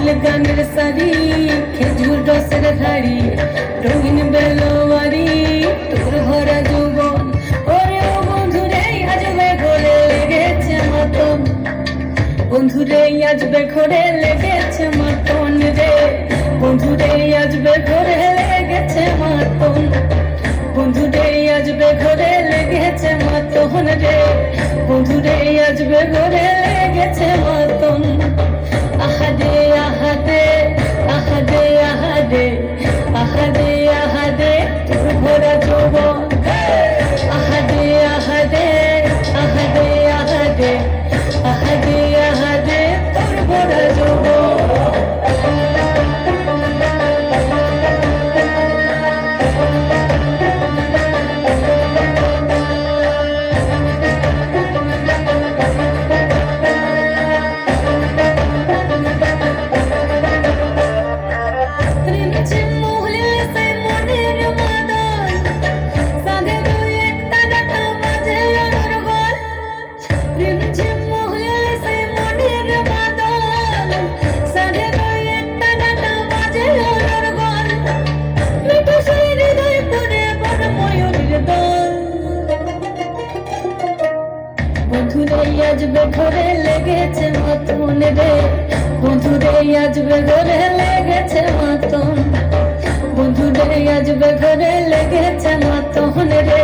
বাউল গানের সারি খেজুর রসের ধাড়ি রঙিন বেলোয়ারি তোর ভরা যৌবন ওরে ও বন্ধুরে আজবে ঘরে লেগেছে মাতন বন্ধুরে আজবে ঘরে লেগেছে মাতন রে বন্ধুরে আজবে ঘরে লেগেছে মাতন বন্ধুরে আজবে ঘরে লেগেছে মাতন রে বন্ধুরে আজবে ঘরে লেগেছে মাতন আহাদে আহাদে আহাদে আহাদে আহাদে আহাদে তোর ভরা যৌবন আহাদে আহাদে আহাদে আহাদে আহাদে আহাদে তোর ভরা যৌবন বন্ধুরে আজবে ঘরে লেগেছে মাতন রে বন্ধুরে আজবে ঘরে লেগেছে মাতন বন্ধুরে আজবে ঘরে লেগেছে মাতন রে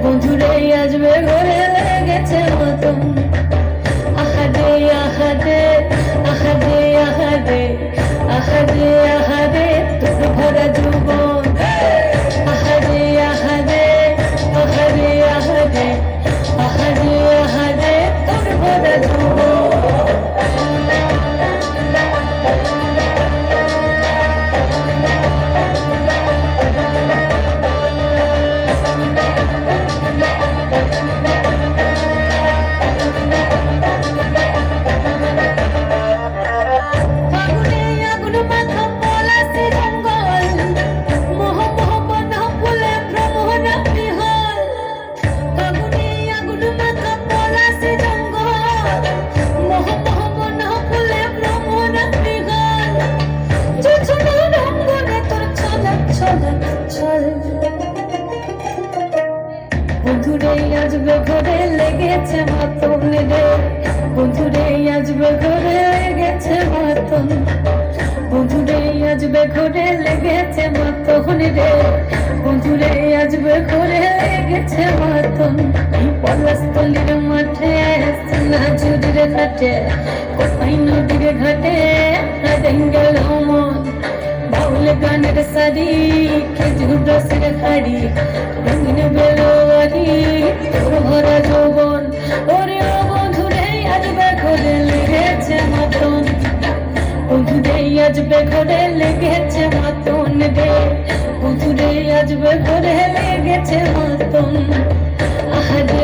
বন্ধুরে আজবে ঘরে লেগেছে মাতন আহাদে আহাদে আহাদে আহাদে আহাদে আহাদে তোর ভরা যৌবন আহাদে আহাদে আহাদে আহাদে আহাদে আহাদে তোর ভরা যৌবন বন্ধুরে আজবে ঘরে লেগেছে মাতন রে বন্ধুরে আজবে ঘরে লেগেছে মাতন বন্ধুরে আজবে ঘরে লেগেছে মাতন রে বন্ধুরে আজবে ঘরে লেগেছে মাতন পলাশতলির মাঠে সোনাঝুরির ঘাটে কোপাই নদীর ঘাটে গেল মন বাউল গানের সারি খেজুর রসের ধাড়ি রঙিন বেলোয়ারি তোর ভরা যৌবন ওরে ও বন্ধুরে আজবে ঘরে লেগেছে মাতন বন্ধুরে আজবে ঘরে লেগেছে মাতন রে বন্ধুরে আজবে ঘরে লেগেছে মাতন আহাদে